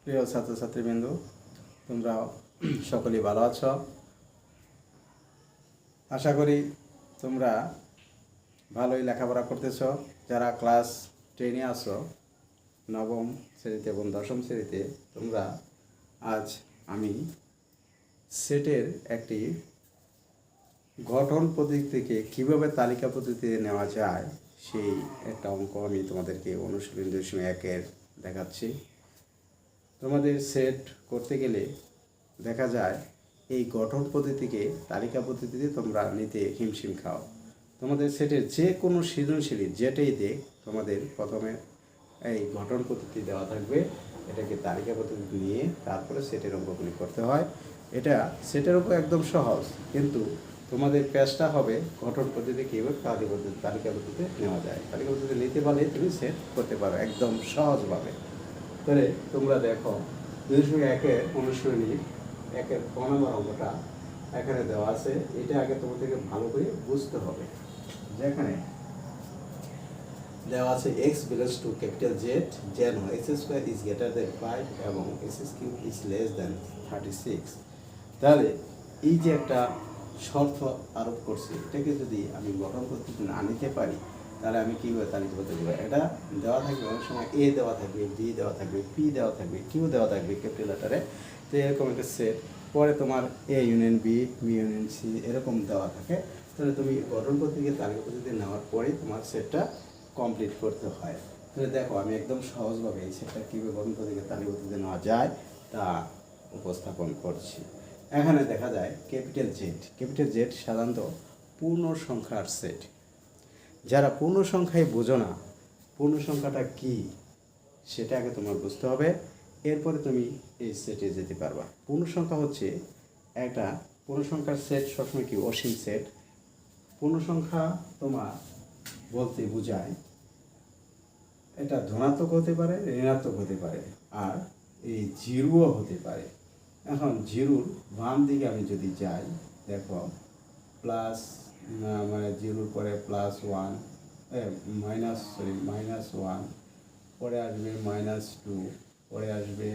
প্রিয় ছাত্রছাত্রীবৃন্দ, তোমরা সকলেই ভালো আছো। আশা করি তোমরা ভালোই লেখাপড়া করতেছ। যারা ক্লাস 10-এ আছো, নবম শ্রেণীতে এবং দশম শ্রেণীতে, তোমরা আজ আমি সেটের একটি গঠন পদ্ধতি থেকে কীভাবে তালিকা পদ্ধতিতে নেওয়া যায় সেই একটা অঙ্ক আমি তোমাদেরকে অনুশীলন 2.1-এর দেখাচ্ছি। তোমাদের সেট করতে গেলে দেখা যায় এই গঠন পদ্ধতিকে তালিকা পদ্ধতিতে তোমরা নিতে হিমশিম খাও। তোমাদের সেটের যে কোনো সৃজনশীল যেটাই দেখ, তোমাদের প্রথমে এই গঠন পদ্ধতি দেওয়া থাকবে, এটাকে তালিকা পদ্ধতি নিয়ে তারপরে সেটের অঙ্কগুলি করতে হয়। এটা সেটের উপর একদম সহজ, কিন্তু তোমাদের পেজটা হবে গঠন পদ্ধতি কীভাবে তালিকা পদ্ধতিতে নেওয়া যায়। তালিকা পদ্ধতি নিতে পারলে তুমি সেট করতে পারো একদম সহজভাবে। তাহলে তোমরা দেখো 2.1-এর অনুশীলনী 1-এর 1 নম্বর অঙ্কটা এখানে দেওয়া আছে। এটা আগে তোমাদেরকে ভালো করে বুঝতে হবে। যেখানে দেওয়া আছে x belongs to capital Z যেন x square is greater than 5 এবং x cube is less than 36। তাহলে এই যে একটা শর্ত আরোপ করছি, এটাকে যদি আমি গঠন পদ্ধতি না নিতে পারি, তাহলে আমি কীভাবে তালিকা করতে দেবো? এটা দেওয়া থাকবে, অনেক সময় এ দেওয়া থাকবে, বি দেওয়া থাকবে, পি দেওয়া থাকবে, কিউ দেওয়া থাকবে ক্যাপিটাল লেটারে। তো এরকম একটা সেট, পরে তোমার A union B, B union C এরকম দেওয়া থাকে। তাহলে তুমি গঠন পদ্ধতিকে তালিকা পদ্ধতি নেওয়ার পরেই তোমার সেটটা কমপ্লিট করতে হয়। তাহলে দেখো আমি একদম সহজভাবে এই সেটটা কীভাবে গঠন পদ্ধতিকে তালিকা পদ্ধতিতে নেওয়া যায় তা উপস্থাপন করছি। এখানে দেখা যায় ক্যাপিটাল জেড সাধারণত পূর্ণ সংখ্যার সেট। যারা পূর্ণ সংখ্যায় বোঝো না পূর্ণ সংখ্যাটা কি, সেটা আগে তোমার বুঝতে হবে, এরপরে তুমি এই সেটে যেতে পারবা। পূর্ণ সংখ্যা হচ্ছে একটা পূর্ণ সংখ্যার সেট সবসময় কি অসীম সেট। পূর্ণ সংখ্যা তোমার বলতে বোঝায় এটা ধনাত্মক হতে পারে, ঋণাত্মক হতে পারে, আর এই জিরোও হতে পারে। এখন জিরোর বাম দিকে আমি যদি যাই, দেখো প্লাস মানে জিরোর পরে +1, -1, পরে আসবে -2, পরে আসবে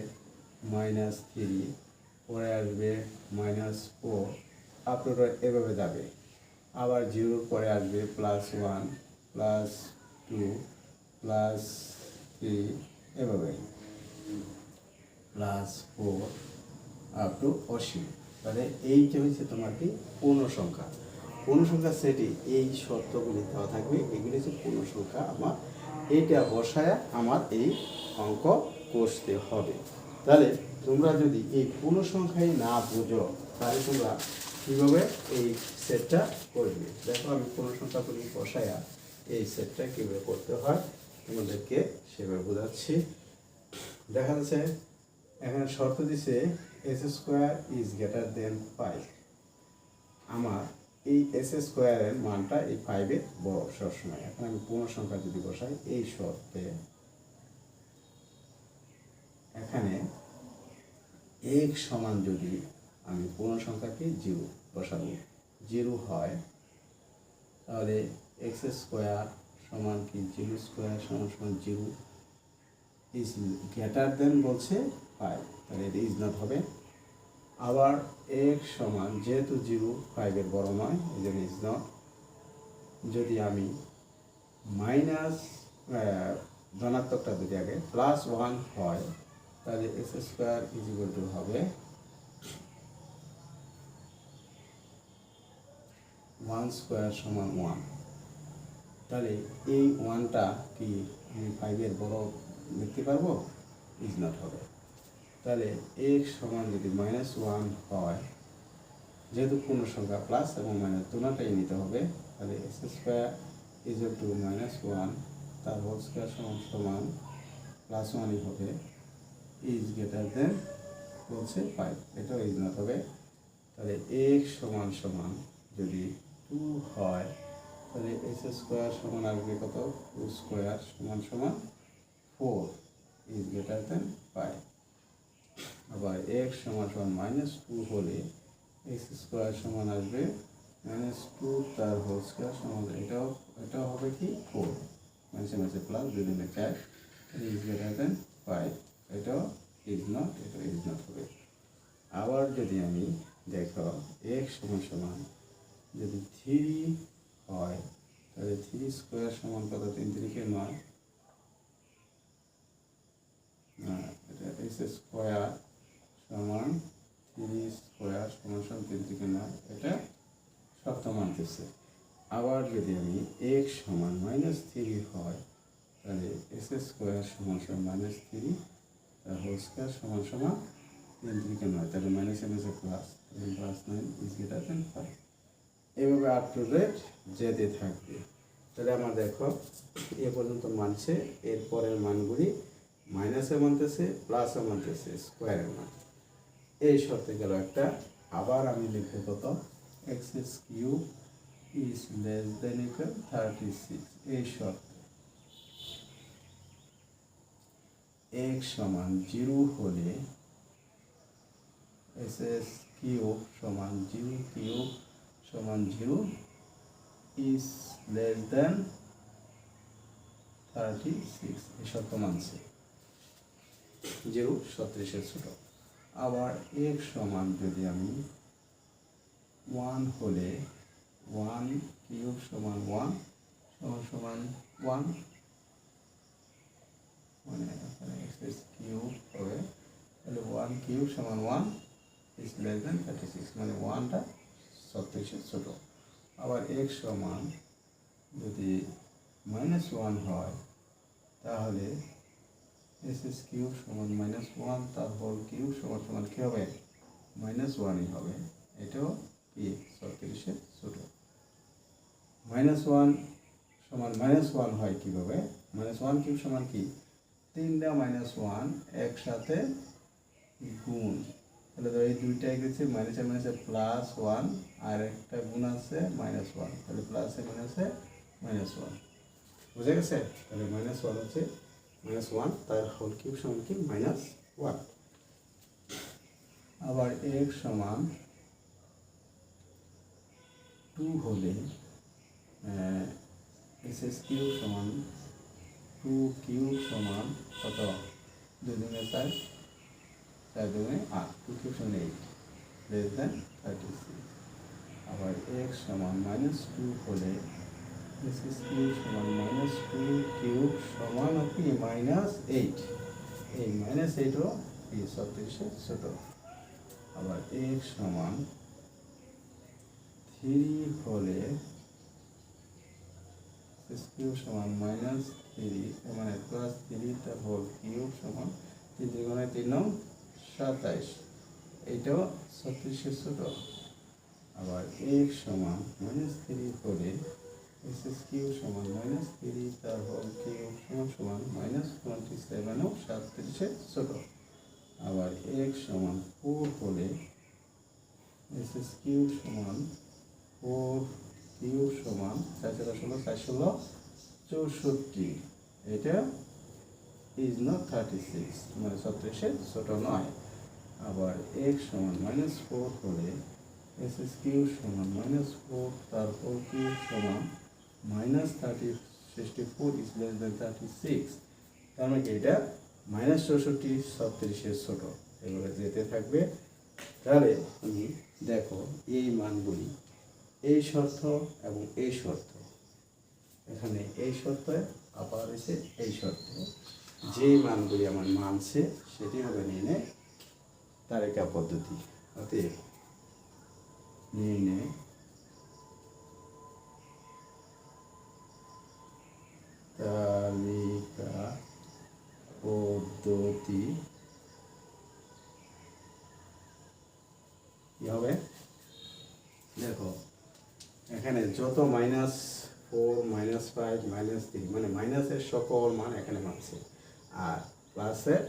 -3, পরে আসবে -4, আপনারা এভাবে যাবে। আবার জিরোর পরে আসবে +1, +2, +3, এভাবে +4 আপ টু অসীম। তাহলে এইটা হচ্ছে তোমার কি পূর্ণ সংখ্যা। পূর্ণ সংখ্যার সেটে এই শর্তগুলি দেওয়া থাকবে, এগুলি হচ্ছে পূর্ণ সংখ্যা। আমার এইটা বসায় আমার এই অঙ্ক কষতে হবে। তাহলে তোমরা যদি এই পূর্ণ সংখ্যায় না বুঝো, তাহলে তোমরা কীভাবে এই সেটটা করবে? দেখো আমি পূর্ণ সংখ্যাগুলি বসায়া এই সেটটা কীভাবে করতে হয় তোমাদেরকে সেভাবে বোঝাচ্ছি। দেখা যাচ্ছে এখানে শর্ত দিছে s square is greater than 5। আমার এই s স্কোয়ারের মানটা এই 5-এর বড় সবসময়। এখন আমি পূর্ণ সংখ্যা যদি বসাই এই শর্তে, এখানে এক সমান যদি আমি পূর্ণ সংখ্যাকে 0 বসাবো, 0 হয়, তাহলে x স্কোয়ার সমান কি 0 স্কোয়ার সমান 0 ইজ গ্রেটার দেন বলছে 5, তাহলে এটা ইজ নট হবে। আবার x সমান, যেহেতু 0 5-এর বড় নয়, এই জন্য ইজ নট। যদি আমি মাইনাস ধনাত্মকটা যদি আগে +1 হয়, তাহলে x square is equal to হবে 1 স্কোয়ার সমান 1। তাহলে এই 1টা কি আমি 5-এর বড় লিখতে পারবো? ইজ নট হবে। তাহলে x সমান যদি -1 হয়, যেহেতু পূর্ণ সংখ্যা প্লাস এবং মাইনাস দুটোটাই নিতে হবে, তাহলে x square is equal to -1 তার হোল স্কোয়ার সমান +1ই হবে, ইজ গ্রেটার দেন বলছে 5, এটাও ইজ নট হবে। তাহলে x সমান যদি 2 হয়, তাহলে x স্কোয়ার সমান আসবে কত? 2 স্কোয়ার সমান 4, ইজ গ্রেটার দেন 5। আবার x সমান -2 হলে x স্কোয়ার সমান আসবে -2 তার হোল স্কোয়ার সমান, এটাও হবে কি 4, মাঝে প্লাস 2 × 4, ইজ গ্রেটার দেন 5, এটাও ইজ নট সমান সমান যদি 3 হয় তাহলে 3 স্কোয়ার সমান কত? 3 3 9, এটা এক্স স্কোয়ার সমান 3 স্কোয়ার সমান সমান 3 3 9, এটা সত্য মানতেছে। আবার যদি আমি x সমান -3 হয় তাহলে এক্স স্কোয়ার সমান সমান -3 তার হোল স্কোয়ার সমান সমান 3 3 9, তাহলে minus A plus, +9 is greater than 5। এইভাবে আপ টু ডেট যেতে থাকবে। তাহলে আমার দেখো এ পর্যন্ত মানছে, এরপরের মানগুলি মাইনাসে মানতেছে, প্লাসে মানতেছে, স্কোয়ারের মান। এই শর্তে গেল একটা। আবার আমি লিখে কত? X cube is less than equal 36। এই শর্তে এক্স সমান 0 হলে এস কিউব সমান 0 কিউব সমান 0 ইজ লেস দেন 36। এই শর্ত মানছে। 0 36-এর ছোট। আবার x সমান যদি আমি 1 হলে 1 কিউব সমান 1 সমান সমান 1, মানে এখানে x কিউব হবে, তাহলে 1 কিউব সমান 1 ইজ লেস দেন 36, মানে 1টা 36-এর ছোট। আবার x সমান যদি -1 হয় তাহলে এস কিউব সমান -1 তার হোল কিউব সমান সমান কী হবে? -1ই হবে। এটাও কি 36-এর ছোট। -1 সমান -1 হয় কীভাবে? -1 কিউব সমান কি? 3টা -1 একসাথে গুণ, তাহলে ধর এই দুইটাই গেছে মাইনাসে মাইনাসে +1, আর একটা গুণ আছে -1, তাহলে প্লাসে মাইনাসে -1। বুঝে গেছে? তাহলে -1 হচ্ছে -1 তার হোল কিউব সমান কি? -1। আবার x সমান 2 হলে এস কিউব সমান 2 কিউব সমান কত? 2 দুগুণে 4, 4 দুগুণে 8, 2 কিউব সমান 8 লেস দেন 36। আবার x সমান -2 হলে এস কিউব সমান -2 কিউব সমান কি? -8। এই -8ও এই 36-এর ছোট। আবার x সমান 3 হলে এস কিউব সমান -3, মানে +3 তার হোল কিউব সমান 3 3 3 9 27, এইটাও 36-এর ছোট। আবার x সমান -3 হলে এস কিউব সমান -3 তার হোল কিউব সমান সমান -27ও 37-এর ছোট। আবার x সমান 4 হলে এস কিউব সমান 4 কিউব সমান 4 × 16 64, এটা ইজ নট 36, মানে 36-এর ছোট নয়। আবার x সমান -4 হলে এস কিউব সমান -4 তার হোল কিউব সমান -64 ইজ লেস দেন 36, তার মানে এটা -64 36-এর ছোট। এভাবে যেতে থাকবে। তাহলে তুমি দেখো এই মানগুলি, এই শর্ত এবং এই শর্ত, এখানে এই শর্তে আবার এসে এই শর্তে যেই মানগুলি আমার মানছে সেটি হবে নির্ণয় তালিকা পদ্ধতি। অতএব নির্ণয় তালিকা পদ্ধতি কি হবে? দেখো এখানে যত -4 -5 -3, মানে মাইনাসের সকল মান এখানে মানছে, আর প্লাসের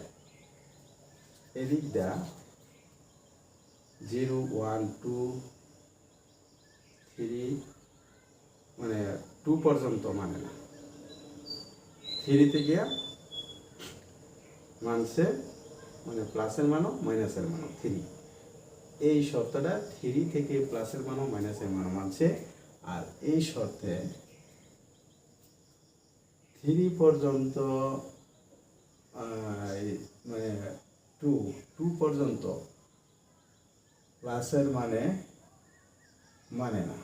এদিকটা 0 1 2 3, মানে 2 পর্যন্ত মানে না, 3 থেকে মানছে, মানে প্লাসের মানও মাইনাসের মানও 3। এই শর্তটা 3 থেকে প্লাসের মানও মাইনাসের মানও মানছে। আর এই শর্তে 3 পর্যন্ত মানে 2 পর্যন্ত প্লাসের মানে মানে না,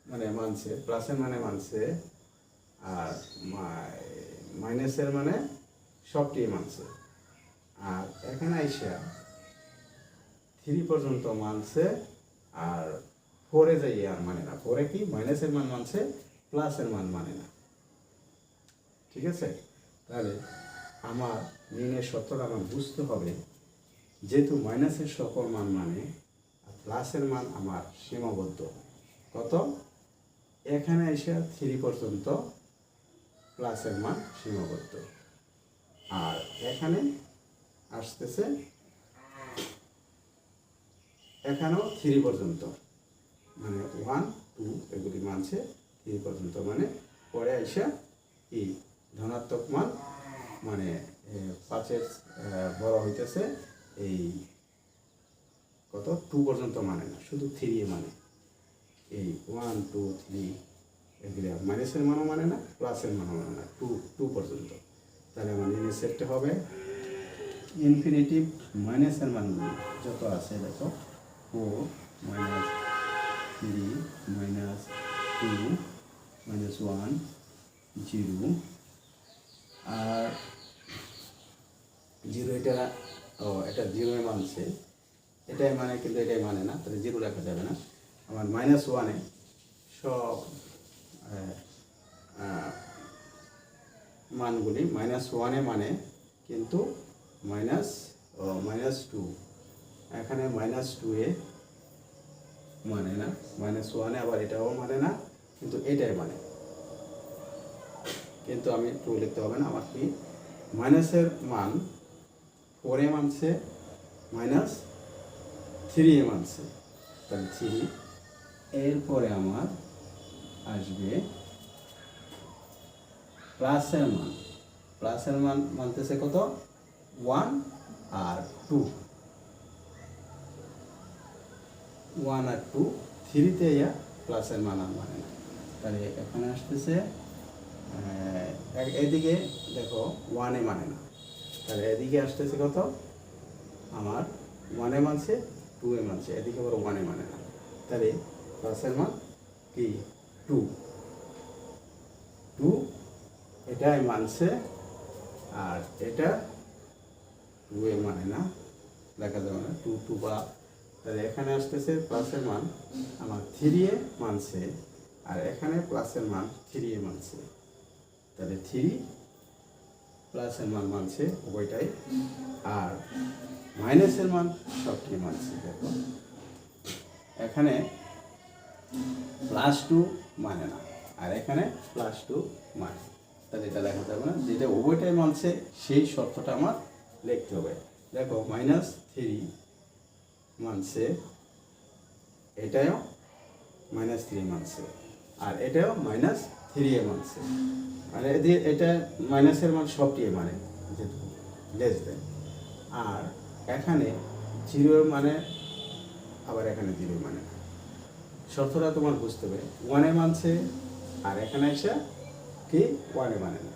মানে মানছে, প্লাসের মানে মানছে, আর মাইনাসের মানে সবটি মানছে। আর এখানে আইসা 3 পর্যন্ত মানছে, আর 4-এ যাই আর মানে না। 4-এ কি মাইনাসের মান মানছে, প্লাসের মান মানে না। ঠিক আছে, তাহলে আমার নির্ণয়ের শর্তটা আমার বুঝতে হবে, যেহেতু মাইনাসের সকল মান মানে আর প্লাসের মান আমার সীমাবদ্ধ কত, এখানে এসে 3 পর্যন্ত প্লাসের মান সীমাবদ্ধ, আর এখানে আসতেছে এখানেও 3 পর্যন্ত, মানে 1 2 এগুলি মানছে 3 পর্যন্ত, মানে পরে আইসা কি ধনাত্মক মান, মানে 5-এর বড় হইতেছে এই কত 2 পর্যন্ত মানে না, শুধু 3 মানে। এই 1 2 3 এগুলি মাইনাসের মানও মানে না, প্লাসের মানও মানে না, 2 পর্যন্ত। তাহলে আমার নির্ণয় সেটটা হবে ইনফিনিটিভ মাইনাসের মানগুলি যত আছে, দেখো 4 -3 -2 -1 0, আর 0 এটা এটা 0-এ মানছে, এটাই মানে, কিন্তু এটাই মানে না, তাহলে 0 লেখা যাবে না। আমার -1-এ সব মানগুলি -1-এ মানে, কিন্তু -2 এখানে -2-এ মানে না, -1-এ আবার এটাও মানে না, কিন্তু এটাই মানে, কিন্তু আমি 2 লিখতে হবে না। আমার কি মাইনাসের মান 4-এ মানছে, -3-এ মানছে, তাহলে 3, এরপরে আমার আসবে প্লাসের মান। প্লাসের মান মানতেছে কত, 1 আর 2, 1 আর 2, 3-তে ইয়া প্লাসের মান আর মানে না। তাহলে এখানে আসতেছে এদিকে দেখো 1-এ মানে না, তাহলে এদিকে আসতেছে কত, আমার 1-এ মানছে, 2-এ মানছে, এদিকে আবার 1-এ মানে না, তাহলে প্লাসের মান কি 2, এটাই মানছে, আর এটা 2-এ মানে না, লেখা যাবে না, 2 বা, তাহলে এখানে আসতেছে প্লাসের মান আমার 3-এ মানছে, আর এখানে প্লাসের মান 3-এ মানছে, তাহলে 3 প্লাসের মান মানছে উভয়টাই, আর মাইনাসের মান সবটি মানছে। দেখো এখানে +2 মানে না, আর এখানে +2 মানে, তাহলে এটা লেখা যাবে না, যেটা উভয়টাই মানছে সেই শর্তটা আমার লিখতে হবে। দেখো -3 মানছে, এটাও -3 মানছে, আর এটাও -3-এ মানছে, মানে এটা মাইনাসের মান সবটি মানে, যেহেতু লেস দেন, আর এখানে 0 মানে, আবার এখানে 0 মানে, শর্তটা তোমার বুঝতে হবে, 1-এ মানছে, আর এখানে এসে কি 1-এ মানে না,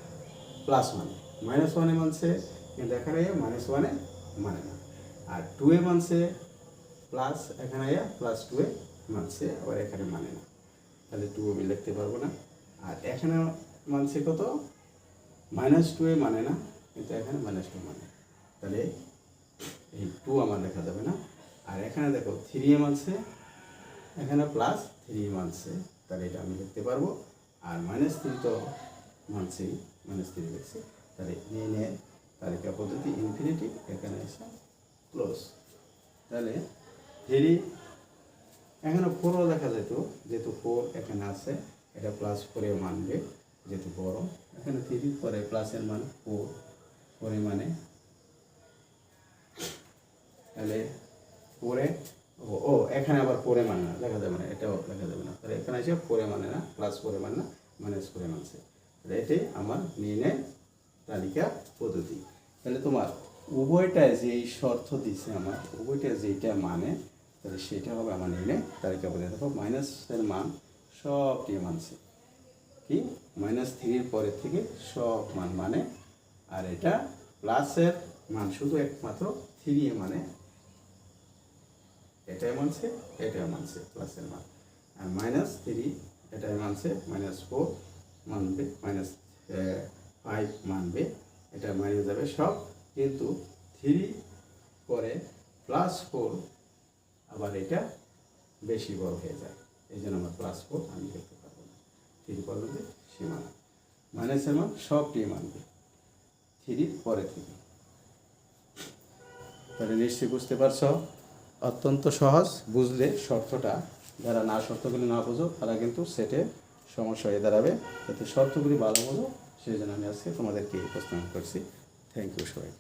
প্লাস মানে, -1-এ মানছে, কিন্তু এখানে -1-এ মানে না, আর 2-এ মানছে প্লাস, এখানে +2-এ মানছে, আবার এখানে মানে না, তাহলে 2 আমি লিখতে পারবো না। আর এখানে মানছে কত, -2-এ মানে না, কিন্তু এখানে -2 মানে, তাহলে এই 2 আমার লেখা যাবে না। আর এখানে দেখো 3-এ মানছে, এখানে +3 মানছে, তাহলে এটা আমি লিখতে পারবো। আর -3 তো মানছেই, -3 লিখছি, তাহলে নির্ণয়ের তালিকা পদ্ধতি ইনফিনিটিভ, এখানে এসে ক্লোজ। তাহলে 3 এখানে 4-ও দেখা যেত, যেহেতু 4 এখানে আছে, এটা +4-এ মানবে, যেহেতু বড়, এখানে 3 পরে প্লাসের মান 4-এ মানে, তাহলে 4-এ এখানে আবার 4-এ মানে না, লেখা যাবে না, এটাও লেখা যাবে না, তাহলে এখানে এসে 4-এ মানে না, +4-এ মানে না, -4-এ মানছে, তাহলে এটাই আমার নির্ণয় তালিকা পদ্ধতি। তাহলে তোমার উভয়টায় যে শর্ত দিছে, আমার উভয়টায় যেটা মানে, তাহলে সেটা হবে আমার নির্ণয় তালিকা পদ্ধতি। দেখো মাইনাসের মান সবটি মানছে, কি -3-এর পরের থেকে সব মান মানে, আর এটা প্লাসের মান শুধু একমাত্র 3-এ মানে, এটাই মানছে, এটাই মানছে প্লাসের মান। আর -3 এটাই মানছে, -4 মানবে, -5 মানবে, এটা মাইনাস যাবে সব। কিন্তু 3 পরে +4 আবার এটা বেশি বড় হয়ে যায়, এই জন্য আমরা +4 আমি লিখতে পারবো না। 3 পর্যন্ত সীমানা, মাইনাসের মান সবটি মানবে 3 পরে থেকে। তাহলে নিশ্চয়ই বুঝতে পারছ, অত্যন্ত সহজ। বুঝলে শর্তটা, যারা না শর্তগুলি না বোঝো তারা কিন্তু সেটে সমস্যা হয়ে দাঁড়াবে। যাতে শর্তগুলি ভালো বোঝো সেই জন্য আমি আজকে তোমাদেরকে উপস্থাপন করছি। থ্যাংক ইউ সবাই।